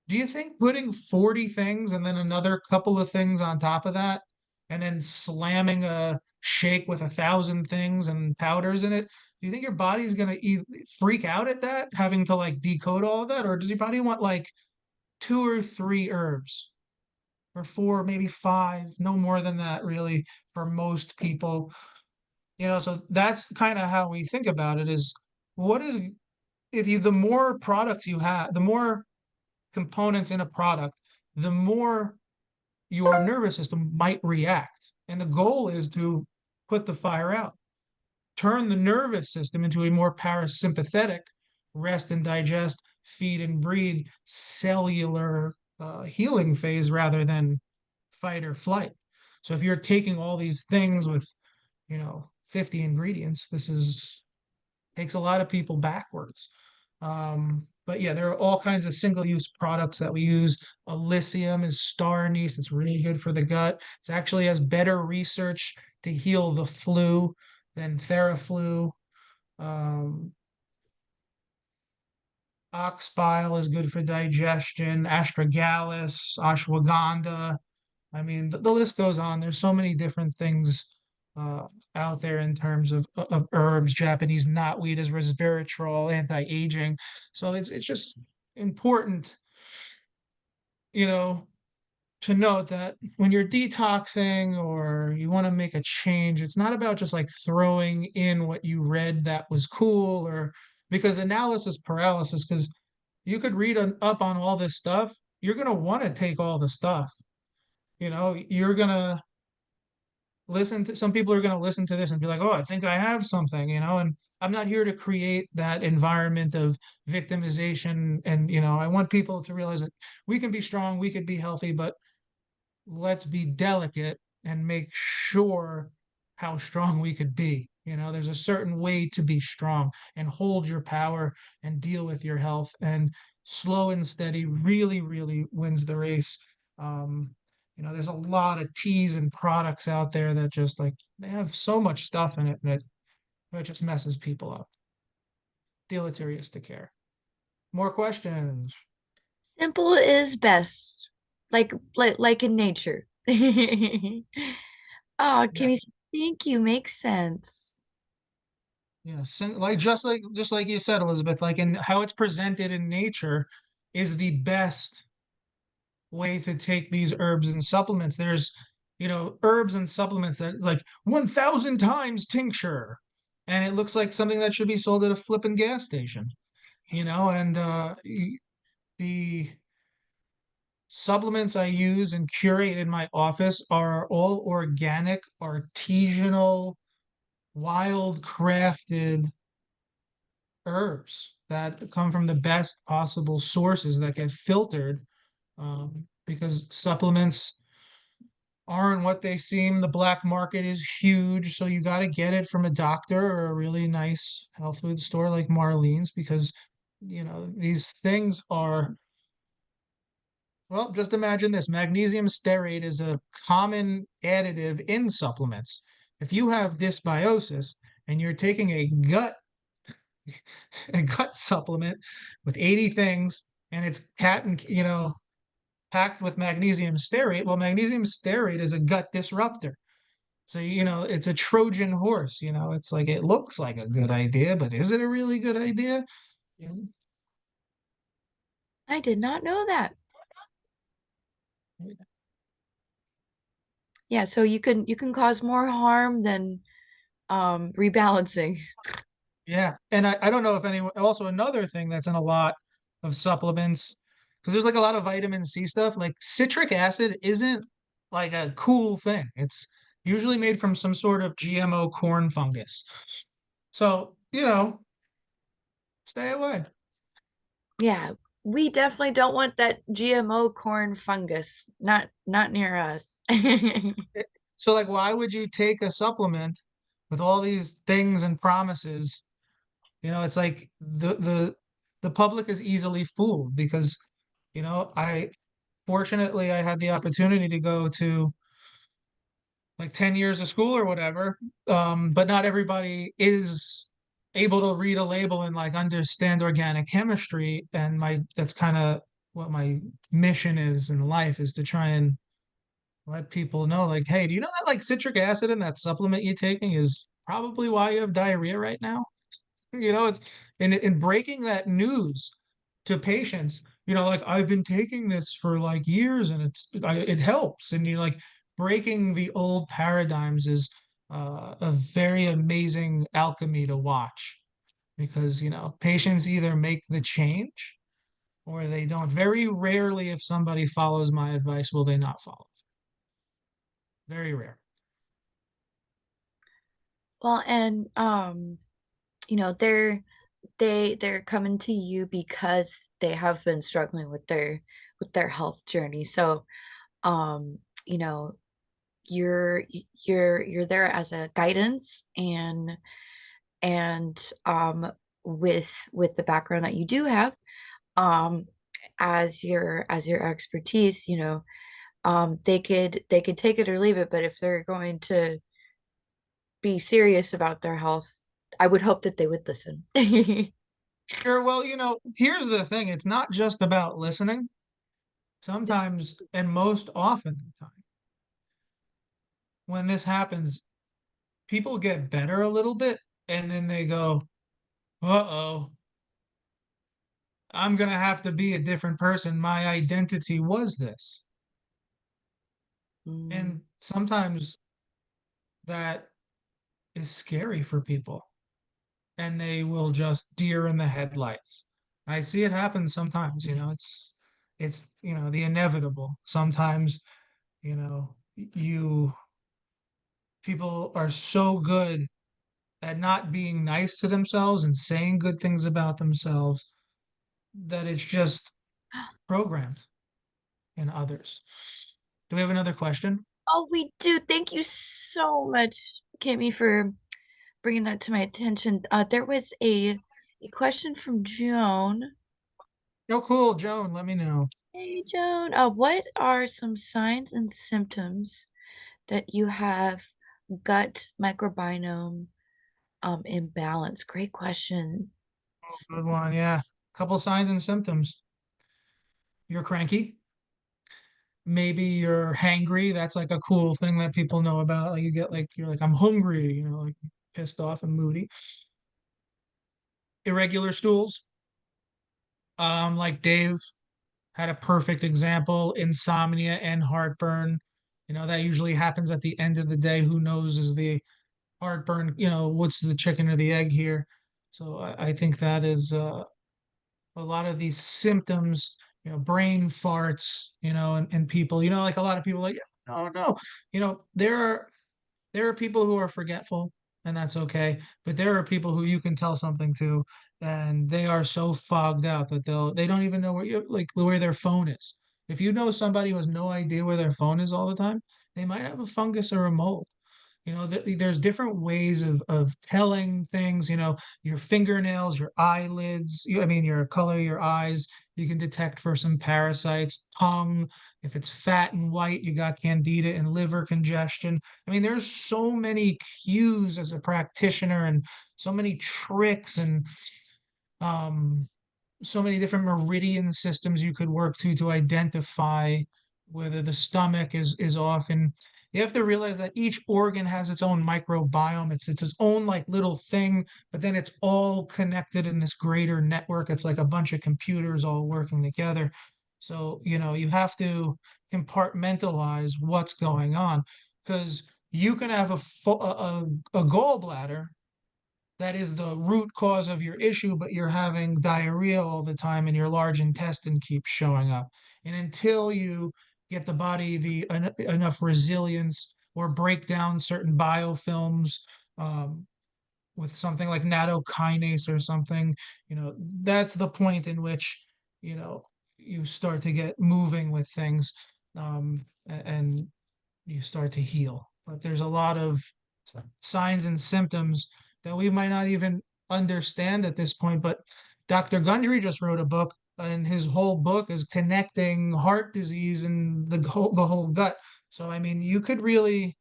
do you think putting 40 things and then another couple of things on top of that, and then slamming a shake with 1,000 things and powders in it, do you think your body's gonna freak out at that, having to like decode all of that, or does your body want like two or three herbs, or four, maybe five, no more than that, really, for most people? So that's kind of how we think about it. Is what is if you the more products you have, the more components in a product, the more your nervous system might react. And the goal is to put the fire out, turn the nervous system into a more parasympathetic rest and digest, feed and breed cellular healing phase rather than fight or flight. So if you're taking all these things with, 50 ingredients, this is takes a lot of people backwards. But yeah, there are all kinds of single-use products that we use. Elysium is star anise. It's really good for the gut. It actually has better research to heal the flu than Theraflu. Um, Ox bile is good for digestion. Astragalus, ashwagandha. I mean, the list goes on. There's so many different things uh, out there in terms of herbs. Japanese knotweed is resveratrol, anti-aging. So it's just important, you know, to note that when you're detoxing or you want to make a change, it's not about just like throwing in what you read that was cool or because analysis paralysis, because you could read up on all this stuff, you're going to want to take all the stuff. You're going to listen to some people are going to listen to this and be like, oh, I think I have something, and I'm not here to create that environment of victimization. And, I want people to realize that we can be strong, we could be healthy, but let's be delicate and make sure how strong we could be. There's a certain way to be strong and hold your power and deal with your health. And slow and steady really, really wins the race. Um, there's a lot of teas and products out there that just like they have so much stuff in it that it just messes people up. Deleterious to care. More questions. Simple is best. Like in nature. Oh, Yeah. Kimmy, thank you. Makes sense. Yeah, like you said, Elizabeth, like in how it's presented in nature is the best way to take these herbs and supplements. There's, herbs and supplements that like 1,000 times tincture, and it looks like something that should be sold at a flipping gas station, and the supplements I use and curate in my office are all organic, artisanal, wild crafted herbs that come from the best possible sources that get filtered because supplements aren't what they seem. The black market is huge, so you got to get it from a doctor or a really nice health food store like Marlene's because these things are well, just imagine this. Magnesium stearate is a common additive in supplements. If you have dysbiosis and you're taking a gut supplement with 80 things and it's packed with magnesium stearate. Well, magnesium stearate is a gut disruptor. So, it's a Trojan horse, it's like it looks like a good idea, but is it a really good idea? Yeah. I did not know that. Yeah, so you can cause more harm than rebalancing. Yeah. And I don't know if anyone also another thing that's in a lot of supplements, because there's like a lot of vitamin C stuff, like citric acid isn't like a cool thing. It's usually made from some sort of GMO corn fungus. So, stay away. Yeah, we definitely don't want that GMO corn fungus. Not near us. So like why would you take a supplement with all these things and promises? It's like the public is easily fooled because, I fortunately I had the opportunity to go to like 10 years of school or whatever. But not everybody is able to read a label and like understand organic chemistry. And that's kind of what my mission is in life is to try and let people know like, hey, do you know that like citric acid in that supplement you're taking is probably why you have diarrhea right now? It's in breaking that news to patients, like I've been taking this for like years and it helps. And like breaking the old paradigms is a very amazing alchemy to watch because, patients either make the change or they don't. Very rarely, if somebody follows my advice, will they not follow. Very rare. Well, and they're coming to you because they have been struggling with their health journey. So, um, you know, you're there as a guidance and with the background that you do have, um, as your expertise, they could take it or leave it, but if they're going to be serious about their health, I would hope that they would listen. Sure. Well, here's the thing. It's not just about listening. Sometimes, and most often the time, when this happens, people get better a little bit, and then they go, uh-oh, I'm gonna have to be a different person. My identity was this. Mm. And sometimes that is scary for people, and they will just deer in the headlights. I see it happen sometimes, it's the inevitable. Sometimes, you people are so good at not being nice to themselves and saying good things about themselves that it's just programmed in others. Do we have another question? Oh, we do. Thank you so much, Kimmy, for bringing that to my attention. There was a question from Joan. Oh, cool, Joan, let me know. Hey, Joan. What are some signs and symptoms that you have gut microbiome imbalance? Great question. Good one, yeah. Couple signs and symptoms. You're cranky. Maybe you're hangry. That's like a cool thing that people know about. Like you're like, I'm hungry, like pissed off and moody. Irregular stools. Like Dave had a perfect example, insomnia and heartburn. That usually happens at the end of the day. Who knows is the heartburn, what's the chicken or the egg here? So I think that is a lot of these symptoms, brain farts, and people, like a lot of people like, oh no, there are people who are forgetful, and that's okay. But there are people who you can tell something to, and they are so fogged out that they don't even know where their phone is. If you know somebody who has no idea where their phone is all the time, they might have a fungus or a mold. There's different ways of telling things, your fingernails, your eyelids, I mean, your color, your eyes, you can detect for some parasites, tongue, if it's fat and white, you got candida and liver congestion. I mean, there's so many cues as a practitioner and so many tricks and um, so many different meridian systems you could work to identify whether the stomach is off. And you have to realize that each organ has its own microbiome. It's its own like little thing, but then it's all connected in this greater network. It's like a bunch of computers all working together. So, you have to compartmentalize what's going on because you can have a gallbladder that is the root cause of your issue, but you're having diarrhea all the time and your large intestine keeps showing up. And until you get the body enough resilience or break down certain biofilms um, with something like nattokinase or something, that's the point in which, you know, you start to get moving with things and you start to heal. But there's a lot of signs and symptoms that we might not even understand at this point. But Dr. Gundry just wrote a book, and his whole book is connecting heart disease and the whole gut. So I mean, you could really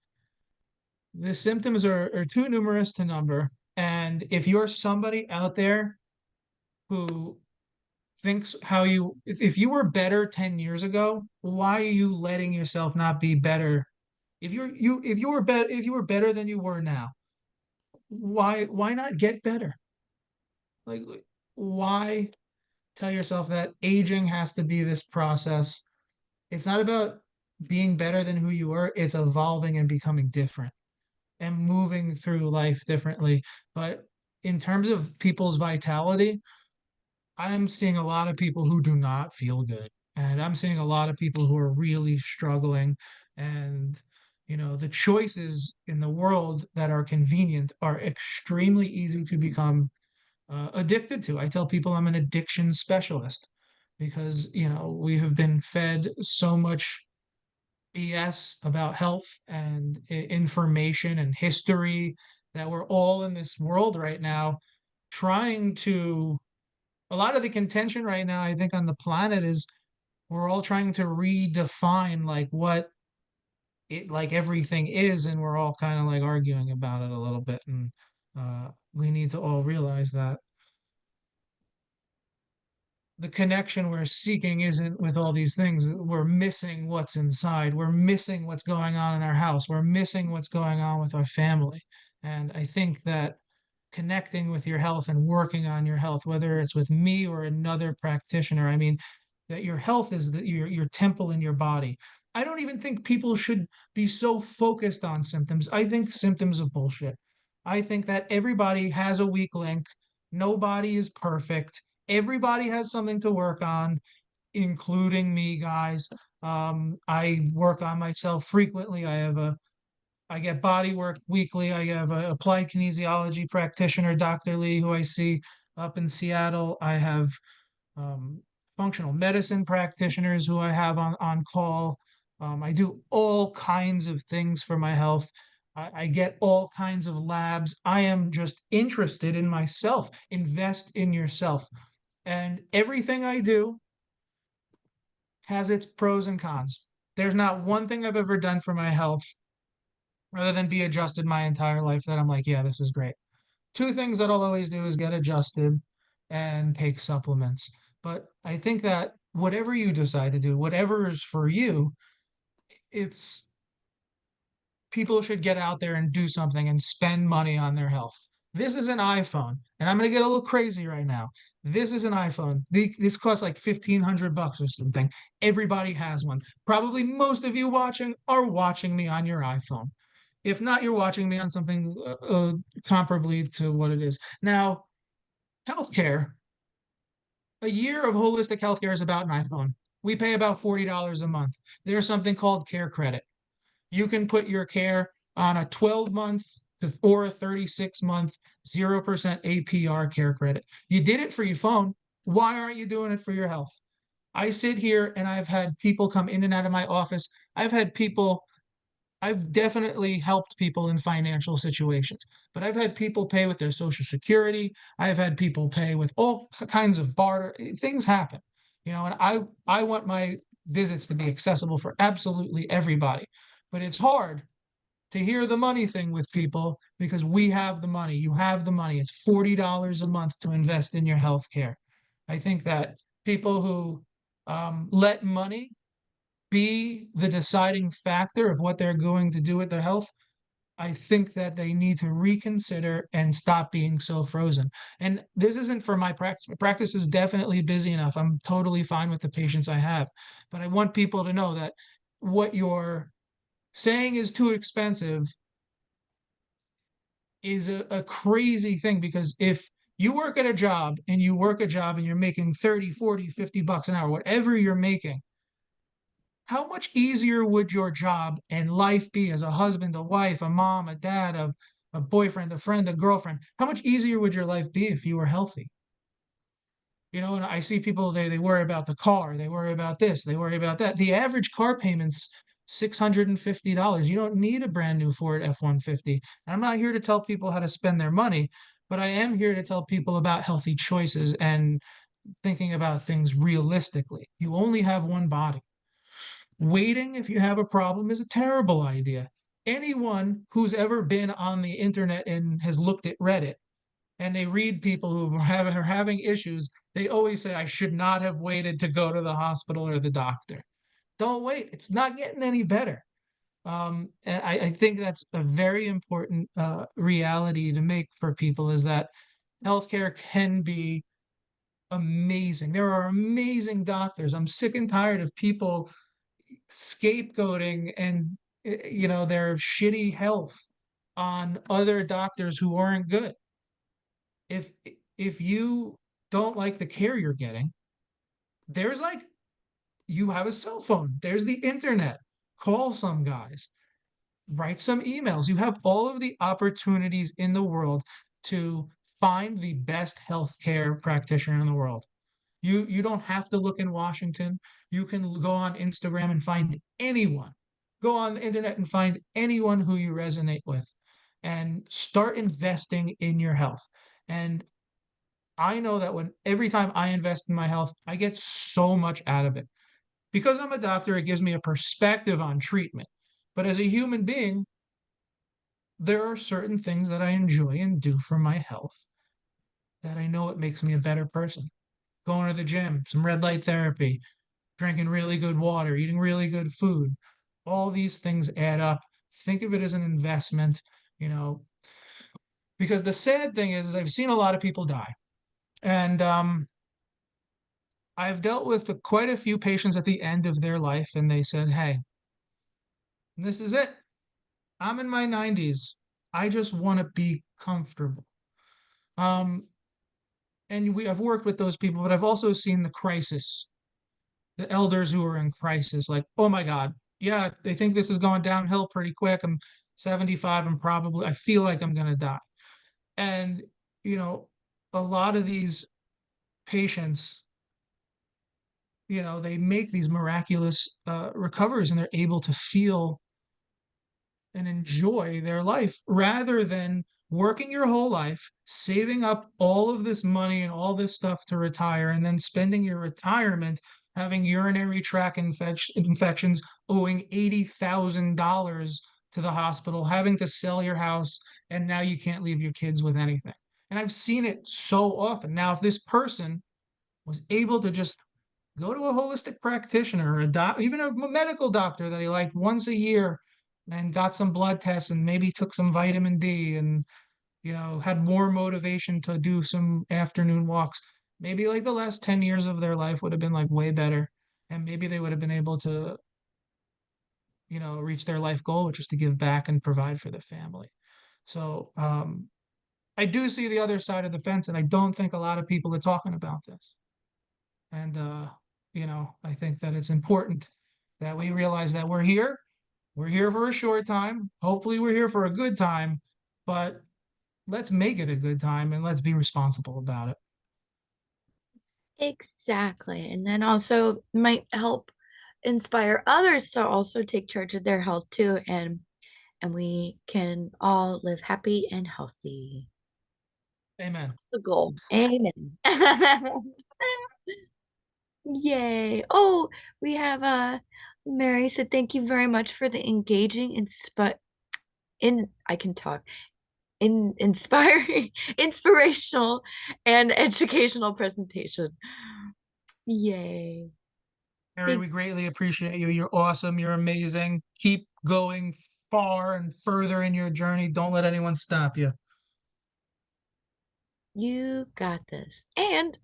the symptoms are too numerous to number. And if you're somebody out there who thinks if you were better 10 years ago, why are you letting yourself not be better if you were better than you were now, why not get better? Like why tell yourself that aging has to be this process? It's not about being better than who you were, it's evolving and becoming different and moving through life differently. But in terms of people's vitality, I'm seeing a lot of people who do not feel good. And I'm seeing a lot of people who are really struggling. And The choices in the world that are convenient are extremely easy to become addicted to. I tell people I'm an addiction specialist because, we have been fed so much BS about health and information and history that we're all in this world right now trying to. A lot of the contention right now, I think, on the planet is we're all trying to redefine like what it like everything is, and we're all kind of like arguing about it a little bit. And we need to all realize that the connection we're seeking isn't with all these things. We're missing what's inside. We're missing what's going on in our house. We're missing what's going on with our family. And I think that connecting with your health and working on your health, whether it's with me or another practitioner, I mean, that your health is your temple in your body. I don't even think people should be so focused on symptoms. I think symptoms are bullshit. I think that everybody has a weak link. Nobody is perfect. Everybody has something to work on, including me, guys. I work on myself frequently. I get body work weekly. I have an applied kinesiology practitioner, Dr. Lee, who I see up in Seattle. I have um, functional medicine practitioners who I have on call. I do all kinds of things for my health. I get all kinds of labs. I am just interested in myself. Invest in yourself. And everything I do has its pros and cons. There's not one thing I've ever done for my health rather than be adjusted my entire life that I'm like, yeah, this is great. Two things that I'll always do is get adjusted and take supplements. But I think that whatever you decide to do, whatever is for you, it's people should get out there and do something and spend money on their health. This is an iPhone, and I'm going to get a little crazy right now. This is an iPhone. This costs like $1,500 or something. Everybody has one. Probably most of you watching are watching me on your iPhone. If not, you're watching me on something comparably to what it is. Now, healthcare, a year of holistic healthcare is about an iPhone. We pay about $40 a month. There's something called care credit. You can put your care on a 12-month or a 36-month 0% APR care credit. You did it for your phone. Why aren't you doing it for your health? I sit here and I've had people come in and out of my office. I've definitely helped people in financial situations, but I've had people pay with their social security. I've had people pay with all kinds of barter. Things happen, and I want my visits to be accessible for absolutely everybody. But it's hard to hear the money thing with people because we have the money. You have the money. It's $40 a month to invest in your health care. I think that people who let money be the deciding factor of what they're going to do with their health, I think that they need to reconsider and stop being so frozen. And this isn't for my practice. My practice is definitely busy enough. I'm totally fine with the patients I have. But I want people to know that what you're saying is too expensive is a crazy thing because if you work at a job and you work a job and you're making 30, 40, $50 an hour, whatever you're making, how much easier would your job and life be as a husband, a wife, a mom, a dad, a boyfriend, a friend, a girlfriend? How much easier would your life be if you were healthy? And I see people, they worry about the car, they worry about this, they worry about that. The average car payment's $650. You don't need a brand new Ford F-150. I'm not here to tell people how to spend their money, but I am here to tell people about healthy choices and thinking about things realistically. You only have one body. Waiting if you have a problem is a terrible idea. Anyone who's ever been on the internet and has looked at Reddit and they read people who are having issues, they always say, I should not have waited to go to the hospital or the doctor. Don't wait. It's not getting any better. And I think that's a very important reality to make for people is that healthcare can be amazing. There are amazing doctors. I'm sick and tired of people scapegoating and their shitty health on other doctors who aren't good. If if you don't like the care you're getting, there's like you have a cell phone, there's the internet. Call some guys. write some emails. You have all of the opportunities in the world to find the best healthcare practitioner in the world. You don't have to look in Washington. You can go on Instagram and find anyone. Go on the internet and find anyone who you resonate with and start investing in your health. And I know that when every time I invest in my health, I get so much out of it. Because I'm a doctor, it gives me a perspective on treatment. But as a human being, there are certain things that I enjoy and do for my health that I know it makes me a better person. Going to the gym, some red light therapy, drinking really good water, eating really good food. All these things add up. Think of it as an investment, you know, because the sad thing is I've seen a lot of people die. And I've dealt with quite a few patients at the end of their life, and they said, "Hey, this is it. I'm in my 90s. I just want to be comfortable." Um, and I've worked with those people, but I've also seen the crisis, the elders who are in crisis, like, oh my God, yeah, they think this is going downhill pretty quick. I'm 75, I feel like I'm gonna die. And, you know, a lot of these patients, they make these miraculous recoveries and they're able to feel and enjoy their life rather than working your whole life, saving up all of this money and all this stuff to retire, and then spending your retirement having urinary tract infections, owing $80,000 to the hospital, having to sell your house, and now you can't leave your kids with anything. And I've seen it so often. Now, if this person was able to just go to a holistic practitioner or even a medical doctor that he liked once a year and got some blood tests and maybe took some vitamin D and had more motivation to do some afternoon walks, maybe like the last 10 years of their life would have been like way better, and maybe they would have been able to reach their life goal, which is to give back and provide for the family. So I do see the other side of the fence, and I don't think a lot of people are talking about this. And, I think that it's important that we realize that we're here. We're here for a short time. Hopefully, we're here for a good time, but let's make it a good time and let's be responsible about it. Exactly. And then also might help inspire others to also take charge of their health too, and we can all live happy and healthy. Amen. The goal. Amen. Yay. Oh, we have Mary said thank you very much for the engaging I can talk. Inspiring, inspirational and educational presentation. Yay. Harry, Thank we greatly appreciate you. You're awesome. You're amazing. Keep going far and further in your journey. Don't let anyone stop you. you got this. And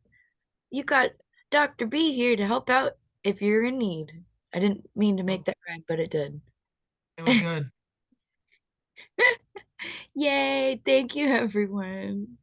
you got Dr. B here to help out if you're in need. I didn't mean to make that rhyme, but it did. It was good. Yay. Thank you, everyone.